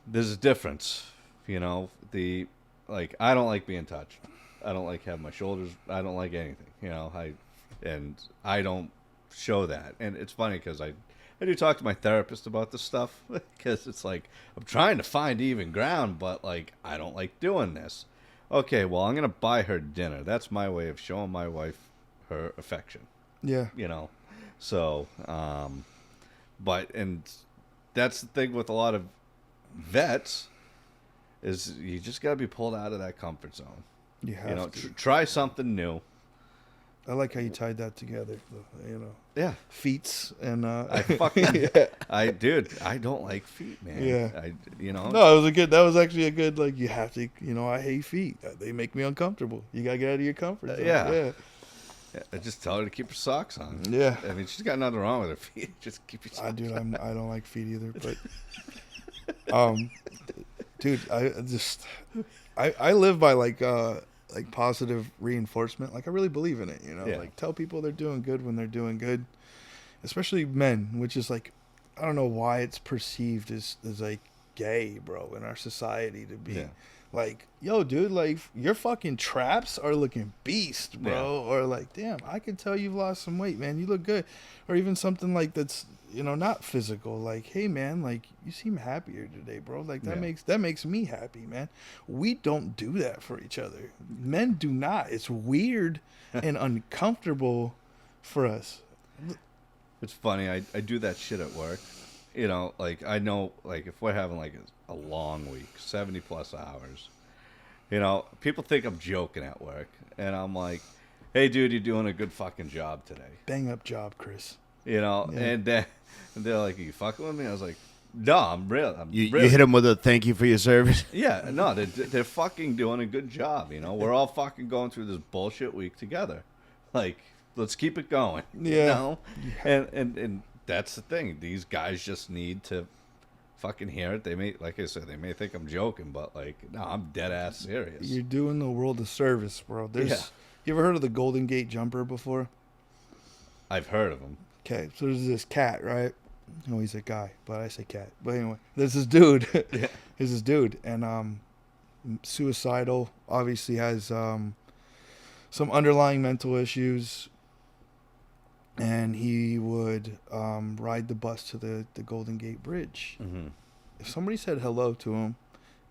There's a difference, like, I don't like being touched. I don't like having my shoulders. I don't like anything, I don't show that. And it's funny because I do talk to my therapist about this stuff because it's like, I'm trying to find even ground, but like, I don't like doing this. Okay, well, I'm going to buy her dinner. That's my way of showing my wife her affection, Yeah. So, and that's the thing with a lot of vets is you just got to be pulled out of that comfort zone. You have to. Try something new. I like how you tied that together. Yeah. Feets and I fucking I don't like feet, man. Yeah. No, that was actually a good, like, you have to, I hate feet. They make me uncomfortable. You got to get out of your comfort zone. Yeah. I just tell her to keep her socks on. Yeah. I mean, she's got nothing wrong with her feet. Just keep your socks on. I don't like feet either, but dude, I live by like positive reinforcement. Like, I really believe in it, Yeah. Like, tell people they're doing good when they're doing good, especially men, which is like, I don't know why it's perceived as like gay, bro, in our society to be Like, yo, dude, like your fucking traps are looking beast, bro. Or like, damn, I can tell you've lost some weight, man. You look good. Or even something like that's, not physical. Like, hey, man, like you seem happier today, bro. Like that makes me happy, man. We don't do that for each other. Men do not. It's weird and uncomfortable for us. It's funny. I do that shit at work. Like I know, like if we're having like a long week, 70 plus hours, people think I'm joking at work, and I'm like, "Hey, dude, you're doing a good fucking job today." Bang up job, Chris. And they're like, "Are you fucking with me?" I was like, "No, I'm real. You hit him with a thank you for your service. Yeah, no, they're fucking doing a good job. We're all fucking going through this bullshit week together. Like, let's keep it going. Yeah. And that's the thing. These guys just need to fucking hear it. They may, like I said, they may think I'm joking, but like, no, I'm dead ass serious. You're doing the world a service, bro. You ever heard of the Golden Gate Jumper before? I've heard of them. Okay, so there's this cat, right? No, he's a guy, but I say cat. But anyway, there's this dude. Yeah. There's this dude, and suicidal. Obviously has some underlying mental issues. And he would ride the bus to the Golden Gate Bridge. Mm-hmm. If somebody said hello to him,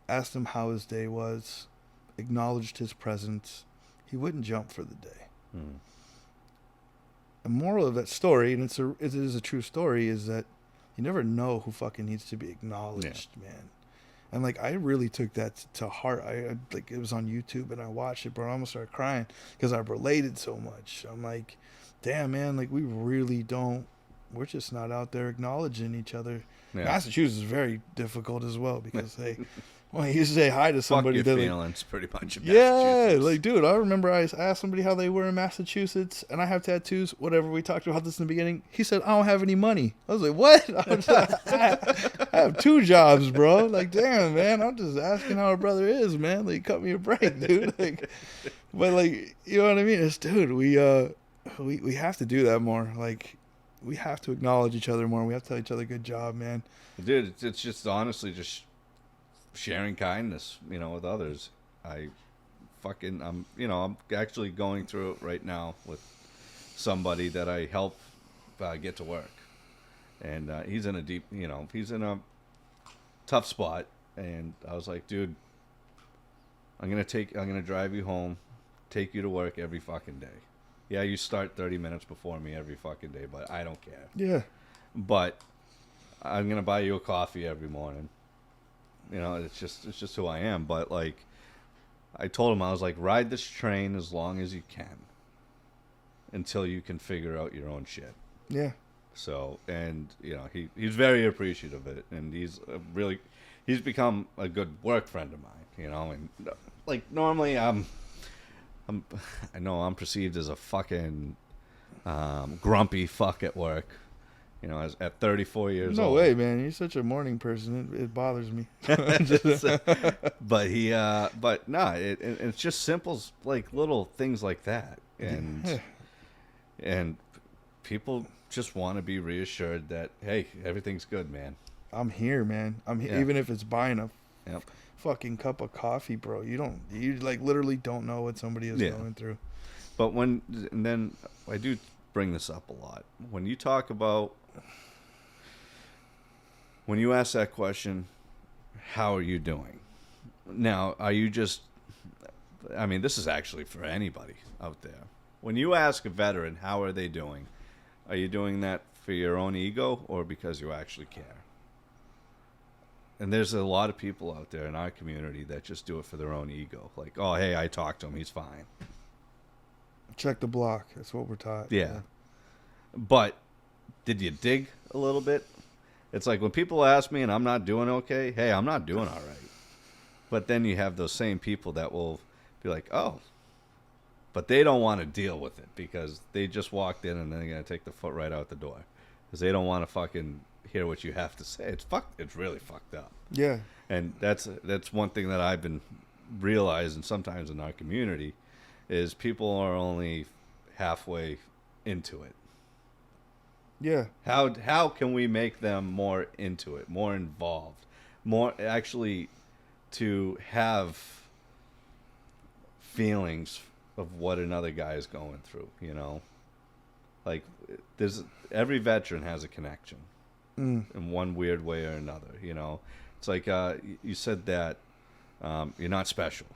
asked him how his day was, acknowledged his presence, he wouldn't jump for the day. Mm. The moral of that story, and it is a true story, is that you never know who fucking needs to be acknowledged, man. And like I really took that to heart. I like it was on YouTube and I watched it, but I almost started crying because I related so much. I'm like, damn, man, like we really don't. We're just not out there acknowledging each other. Yeah. Massachusetts is very difficult as well because hey, when you say hi to somebody, fuck your they're feelings, pretty much. Yeah, like dude, I remember I asked somebody how they were in Massachusetts, and I have tattoos. Whatever, we talked about this in the beginning. He said, "I don't have any money." I was like, "What?" I have 2 jobs, bro. Like, damn, man, I'm just asking how a brother is, man. Like, cut me a break, dude. Like, but like, you know what I mean? It's dude, we have to do that more. Like, we have to acknowledge each other more. We have to tell each other good job, man. Dude, it's just honestly just sharing kindness, with others. I'm actually going through it right now with somebody that I help get to work, and he's in a tough spot, and I was like, dude, I'm gonna drive you home, take you to work every fucking day. Yeah, you start 30 minutes before me every fucking day, but I don't care. Yeah. But I'm gonna buy you a coffee every morning. It's just who I am. But like, I told him, I was like, ride this train as long as you can until you can figure out your own shit. Yeah. So, and he's very appreciative of it, and he's become a good work friend of mine. And like normally I know I'm perceived as a fucking grumpy fuck at work. At 34 years old. No way, man. You're such a morning person. It bothers me. But it's just simple, like little things like that, and people just want to be reassured that hey, everything's good, man. I'm here, man. I'm here, even if it's buying a fucking cup of coffee, bro. You like literally don't know what somebody is going through. But then I do bring this up a lot when you talk about. When you ask that question, how are you doing? Now, are you just, this is actually for anybody out there. When you ask a veteran, how are they doing? Are you doing that for your own ego or because you actually care? And there's a lot of people out there in our community that just do it for their own ego. Like, oh, hey, I talked to him. He's fine. Check the block. That's what we're taught. Yeah. But did you dig a little bit? It's like when people ask me and I'm not doing okay, hey, I'm not doing all right. But then you have those same people that will be like, oh. But they don't want to deal with it because they just walked in and then they're going to take the foot right out the door. Because they don't want to fucking hear what you have to say. It's really fucked up. Yeah. And that's one thing that I've been realizing sometimes in our community is people are only halfway into it. Yeah. How can we make them more into it, more involved, more actually to have feelings of what another guy is going through, you know? Like, every veteran has a connection in one weird way or another, you know? It's like, you said that you're not special.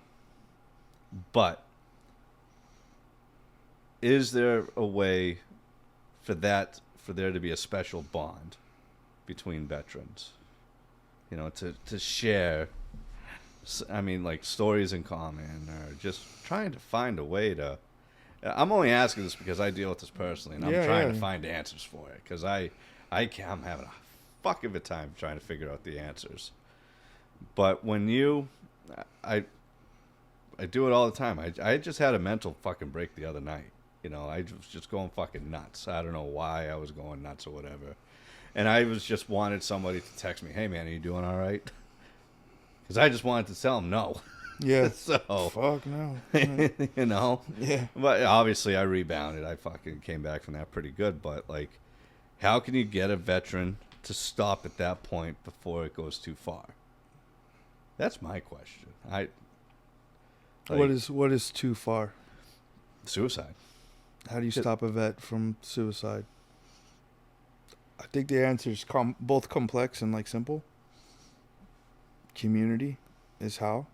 But is there a way for there to be a special bond between veterans? You know, to share, I mean, like stories in common, or just trying to find a way to. I'm only asking this because I deal with this personally, and I'm trying to find answers for it because I'm having a fuck of a time trying to figure out the answers. But when I do it all the time. I just had a mental fucking break the other night. You know, I was just going fucking nuts. I don't know why I was going nuts or whatever. And I was just wanted somebody to text me, hey, man, are you doing all right? Because I just wanted to tell them no. Yeah. So. Fuck no. You know? Yeah. But obviously I rebounded. I fucking came back from that pretty good. But, like, how can you get a veteran to stop at that point before it goes too far? That's my question. What is too far? Suicide. How do you stop a vet from suicide? I think the answer is both complex and like simple. Community is how.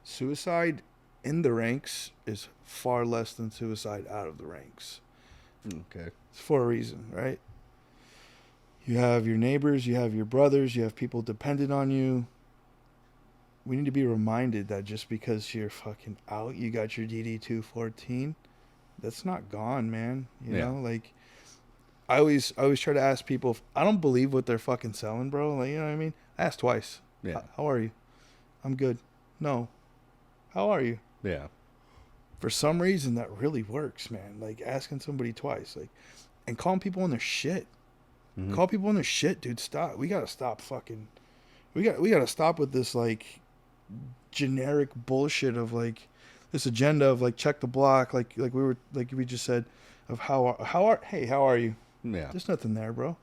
Suicide in the ranks is far less than suicide out of the ranks. Okay. It's for a reason, right? You have your neighbors, you have your brothers, you have people dependent on you. We need to be reminded that just because you're fucking out, you got your DD-214, that's not gone, man. You know, like, I always try to ask people, if I don't believe what they're fucking selling, bro. Like, you know what I mean? I ask twice. Yeah. How are you? I'm good. No. How are you? Yeah. For some reason, that really works, man. Like, asking somebody twice, like, and calling people on their shit. Mm-hmm. Call people on their shit, dude. Stop. We gotta stop fucking. We gotta stop with this like generic bullshit of like this agenda of like check the block, like we just said, of how are you? Yeah. There's nothing there, bro.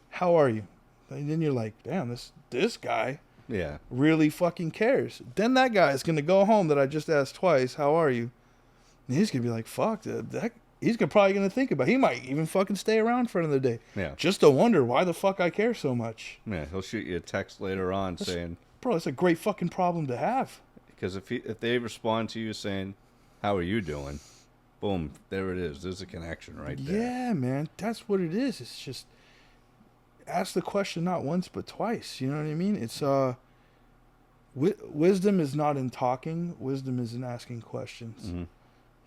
How are you? And then you're like, damn, this guy. Yeah. Really fucking cares. Then that guy is gonna go home that I just asked twice, how are you? And he's gonna be like, fuck, he's probably gonna think about it. He might even fucking stay around for another day. Yeah. Just to wonder why the fuck I care so much. Yeah, he'll shoot you a text later on saying, bro, that's a great fucking problem to have. Because if they respond to you saying, how are you doing? Boom, there it is. There's a connection right there. Yeah, man. That's what it is. It's just ask the question not once but twice. You know what I mean? It's wisdom is not in talking. Wisdom is in asking questions. Mm-hmm.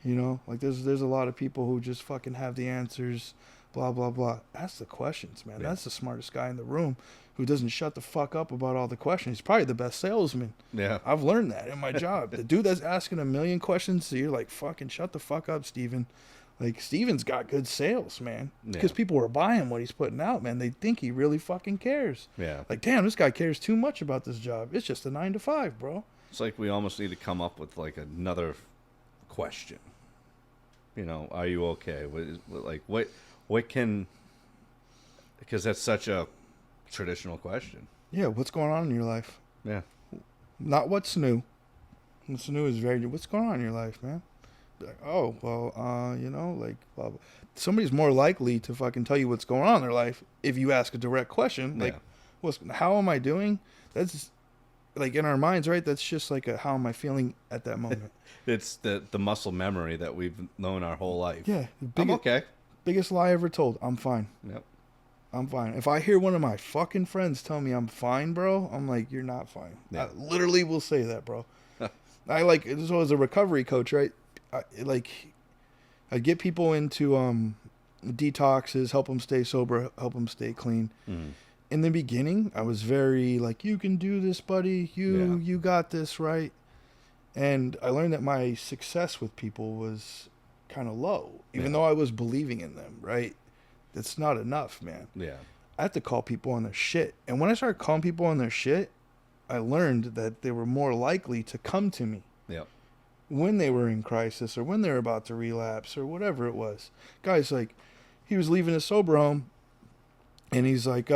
You know, like there's a lot of people who just fucking have the answers, blah blah blah. Ask the questions, man. Yeah. That's the smartest guy in the room who doesn't shut the fuck up about all the questions. He's probably the best salesman. Yeah. I've learned that in my job. The dude that's asking a million questions, so you're like, fucking shut the fuck up, Steven. Like, Steven's got good sales, man. Because people are buying what he's putting out, man. They think he really fucking cares. Yeah. Like, damn, this guy cares too much about this job. It's just a 9 to 5, bro. It's like we almost need to come up with like another question. You know, are you okay? What can? Because that's such a traditional question. Yeah, what's going on in your life? Yeah. Not what's new. What's new is very. What's going on in your life, man? Like, oh well, you know, like blah, blah. Somebody's more likely to fucking tell you what's going on in their life if you ask a direct question. Like, how am I doing? That's like in our minds, right? That's just like how am I feeling at that moment? It's the muscle memory that we've known our whole life. Yeah. I'm okay. Biggest lie ever told. I'm fine. Yep. I'm fine. If I hear one of my fucking friends tell me I'm fine, bro, I'm like, you're not fine. Yeah. I literally will say that, bro. I like, so as a recovery coach, right? I get people into detoxes, help them stay sober, help them stay clean. Mm. In the beginning, I was very like, you can do this, buddy. You got this, right? And I learned that my success with people was kind of low, even though I was believing in them, right? That's not enough, man. Yeah. I have to call people on their shit. And when I started calling people on their shit, I learned that they were more likely to come to me. Yeah. When they were in crisis or when they were about to relapse or whatever it was. Guys, like, he was leaving his sober home and he's like,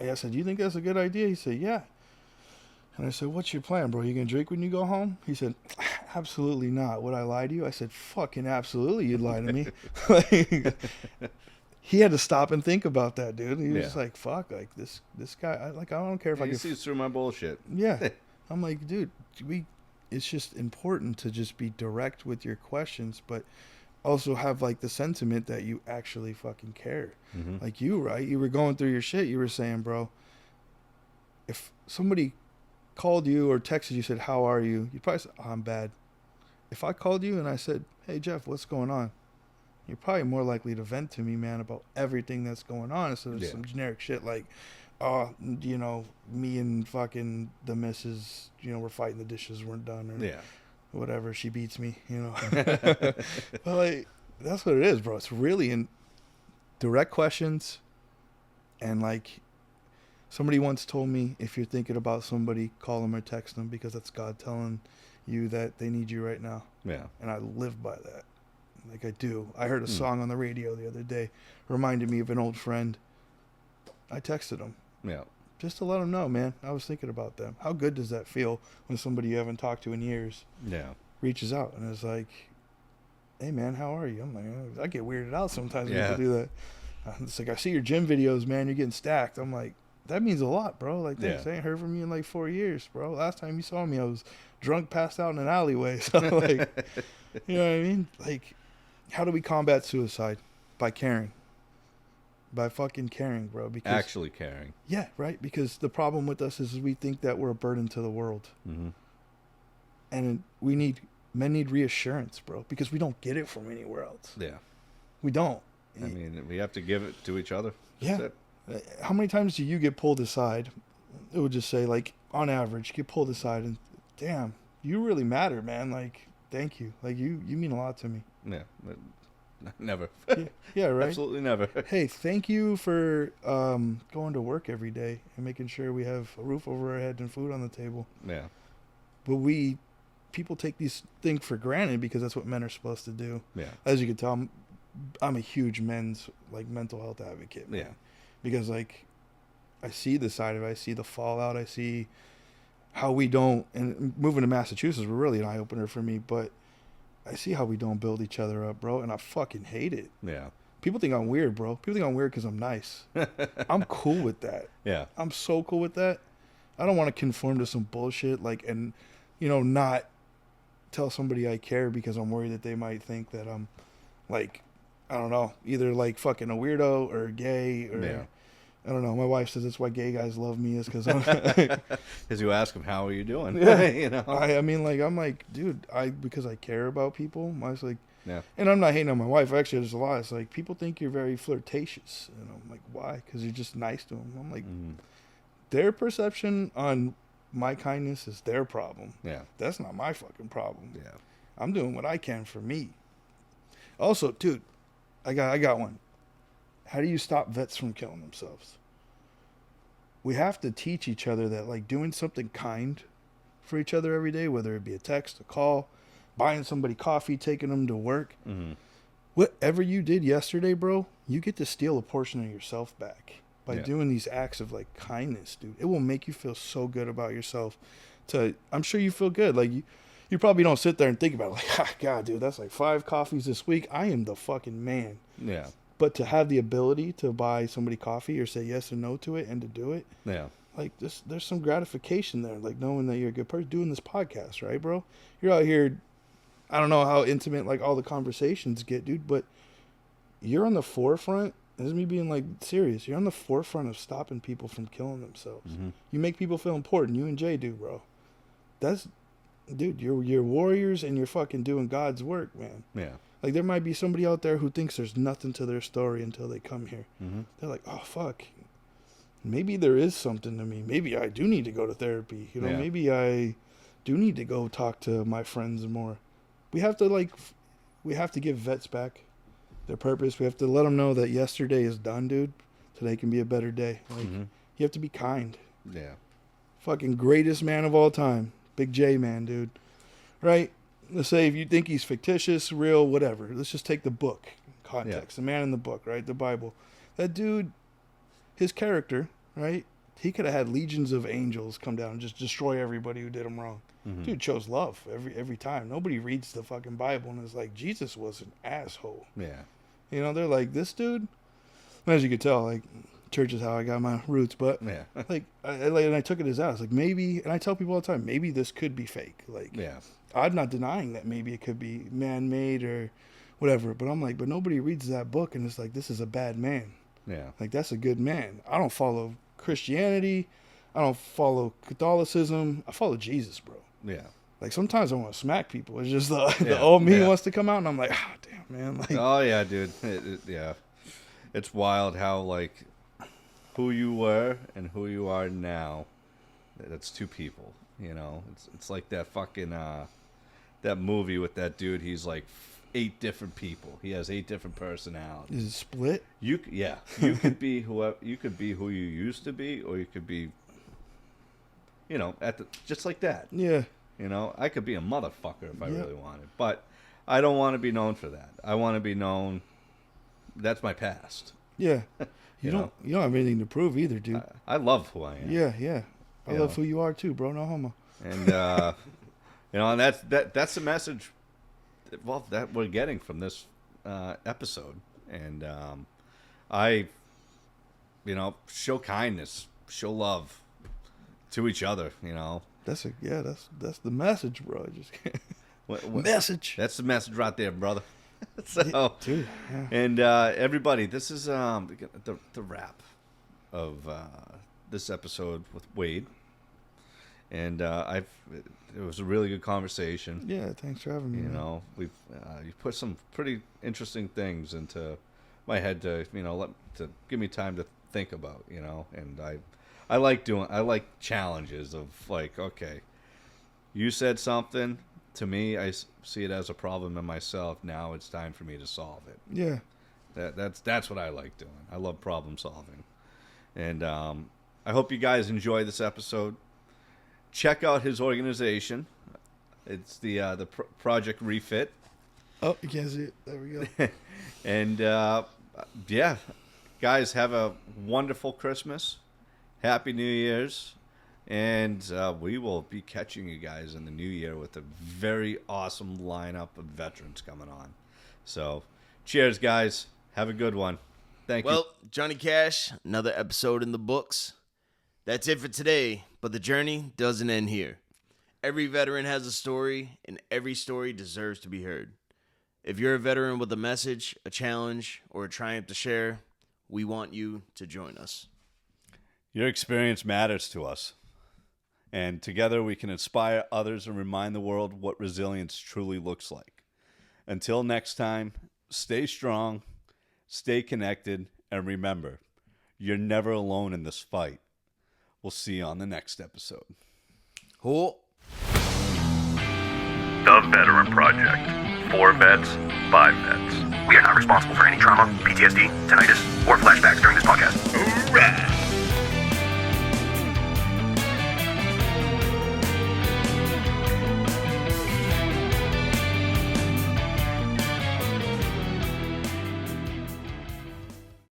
I said, "You think that's a good idea?" He said, "Yeah." And I said, "What's your plan, bro? You gonna drink when you go home?" He said, "Absolutely not. Would I lie to you?" I said, "Fucking absolutely, you'd lie to me." Like, he had to stop and think about that, dude. He was just like, "Fuck, like this guy. I don't care if I He can." sees through my bullshit. Yeah, I'm like, dude, it's just important to just be direct with your questions, but also have like the sentiment that you actually fucking care. Mm-hmm. Like you, right? You were going through your shit. You were saying, bro, if somebody called you or texted you, said, "How are you?" You'd probably say, "Oh, I'm bad." If I called you and I said, "Hey, Jeff, what's going on?" You're probably more likely to vent to me, man, about everything that's going on instead of some generic shit like, "Oh, you know, me and fucking the missus, you know, we're fighting, the dishes weren't done," or whatever, she beats me, you know. But like, that's what it is, bro. It's really in direct questions. And like, somebody once told me, if you're thinking about somebody, call them or text them, because that's God telling you that they need you right now. Yeah. And I live by that. Like, I do. I heard a song on the radio the other day, reminded me of an old friend. I texted him. Yeah. Just to let them know, man, I was thinking about them. How good does that feel when somebody you haven't talked to in years reaches out and is like, "Hey, man, how are you?" I'm like, I get weirded out sometimes when people do that. It's like, "I see your gym videos, man. You're getting stacked." I'm like, that means a lot, bro. Like, thanks. I ain't heard from you in like 4 years, bro. Last time you saw me, I was drunk, passed out in an alleyway. So, like, you know what I mean? Like, how do we combat suicide? By caring. By fucking caring, bro. Because Actually caring. Yeah, right? Because the problem with us is we think that we're a burden to the world. Mm-hmm. And men need reassurance, bro, because we don't get it from anywhere else. Yeah. We don't. I mean, we have to give it to each other. That's it. How many times do you get pulled aside? It would just say, like, on average, get pulled aside and, damn, you really matter, man. Like, thank you. Like, you mean a lot to me. Yeah. Never. Yeah, right? Absolutely never. Hey, thank you for going to work every day and making sure we have a roof over our head and food on the table. Yeah. But people take these things for granted because that's what men are supposed to do. Yeah. As you can tell, I'm a huge men's, like, mental health advocate, man. Yeah. Because, like, I see the side of it. I see the fallout. I see how we don't, and moving to Massachusetts was really an eye-opener for me, but I see how we don't build each other up, bro, and I fucking hate it. Yeah. People think I'm weird, bro. People think I'm weird because I'm nice. I'm cool with that. Yeah. I'm so cool with that. I don't want to conform to some bullshit, like, and, you know, not tell somebody I care because I'm worried that they might think that I'm, like, I don't know, either, like, fucking a weirdo or gay or, I don't know. My wife says that's why gay guys love me, is because I'm... Because you ask them, how are you doing? Yeah. You know? I mean, like, I'm like, dude, because I care about people. I was like, Yeah. and I'm not hating on my wife. Actually, there's a lot. It's like, people think you're very flirtatious. And I'm like, why? Because you're just nice to them. I'm like, their perception on my kindness is their problem. Yeah. That's not my fucking problem. Yeah. I'm doing what I can for me. Also, dude, I got one. How do you stop vets from killing themselves? We have to teach each other that, like, doing something kind for each other every day, whether it be a text, a call, buying somebody coffee, taking them to work. Mm-hmm. Whatever you did yesterday, bro, you get to steal a portion of yourself back by Yeah. doing these acts of, like, kindness, dude. It will make you feel so good about yourself. I'm sure you feel good. Like, you probably don't sit there and think about it, like, ah, God, dude, that's like 5 coffees this week. I am the fucking man. Yeah. But to have the ability to buy somebody coffee or say yes or no to it and to do it, Yeah. like, there's some gratification there, like knowing that you're a good person doing this podcast, right, bro? You're out here, I don't know how intimate, like, all the conversations get, dude, but you're on the forefront. This is me being, like, serious. You're on the forefront of stopping people from killing themselves. Mm-hmm. You make people feel important. You and Jay do, bro. Dude, you're warriors and you're fucking doing God's work, man. Yeah. Like, there might be somebody out there who thinks there's nothing to their story until they come here. Mm-hmm. They're like, oh, fuck. Maybe there is something to me. Maybe I do need to go to therapy. You know, maybe I do need to go talk to my friends more. We have to give vets back their purpose. We have to let them know that yesterday is done, dude. Today can be a better day. Like, you have to be kind. Yeah. Fucking greatest man of all time. Big J man, dude. Right? Let's say if you think he's fictitious, real, whatever. Let's just take the book context. The man in the book, right? The Bible. That dude, his character, right? He could have had legions of angels come down and just destroy everybody who did him wrong. Dude chose love every time. Nobody reads the fucking Bible and is like, Jesus was an asshole. Yeah. You know, they're like, this dude, as you could tell, like, church is how I got my roots, but Yeah. like, I took it as that. I was like, maybe, and I tell people all the time, maybe this could be fake. Like, Yeah. I'm not denying that maybe it could be man-made or whatever, but I'm like, but nobody reads that book and it's like, this is a bad man. Yeah. Like, that's a good man. I don't follow Christianity. I don't follow Catholicism. I follow Jesus, bro. Yeah. Like, sometimes I want to smack people. It's just the old me wants to come out, and I'm like, ah, damn, man. Like, Oh yeah, dude. Yeah. It's wild how like who you were and who you are now. That's two people. You know. It's like that fucking that movie with that dude. He's like 8 different people. He has 8 different personalities. is it split? You could be whoever you could be who you used to be, or you could be, you know, just like that. Yeah. You know, I could be a motherfucker if I really wanted, but I don't want to be known for that. I want to be known. That's my past. Yeah. You don't have anything to prove either, dude. I love who I am. Yeah. I love who you are too, bro. No homo. And you know, and that's the message. Well, that we're getting from this episode, and I, you know, show kindness, show love to each other. You know, That's the message, bro. I just message. That's the message right there, brother. So, Dude, yeah. and everybody, this is the wrap of this episode with Wayde, and it was a really good conversation. Yeah, thanks for having me. You man. know, we've you put some pretty interesting things into my head to to give me time to think about. You know, and I like challenges of like, okay, you said something to me, I see it as a problem in myself. Now it's time for me to solve it. Yeah. That's what I like doing. I love problem solving, and I hope you guys enjoy this episode. Check out his organization. It's the Project Refit. Oh, you can't see it. There we go. And yeah, guys, have a wonderful Christmas. Happy New Year's. And we will be catching you guys in the new year with a very awesome lineup of veterans coming on. So, cheers, guys. Have a good one. Thank you. Well, Johnny Cash, another episode in the books. That's it for today, but the journey doesn't end here. Every veteran has a story, and every story deserves to be heard. If you're a veteran with a message, a challenge, or a triumph to share, we want you to join us. Your experience matters to us. And together we can inspire others and remind the world what resilience truly looks like. Until next time, stay strong, stay connected, and remember, you're never alone in this fight. We'll see you on the next episode. Cool. The Veteran Project. 4 vets, 5 vets. We are not responsible for any trauma, PTSD, tinnitus, or flashbacks during this podcast. Hoorah!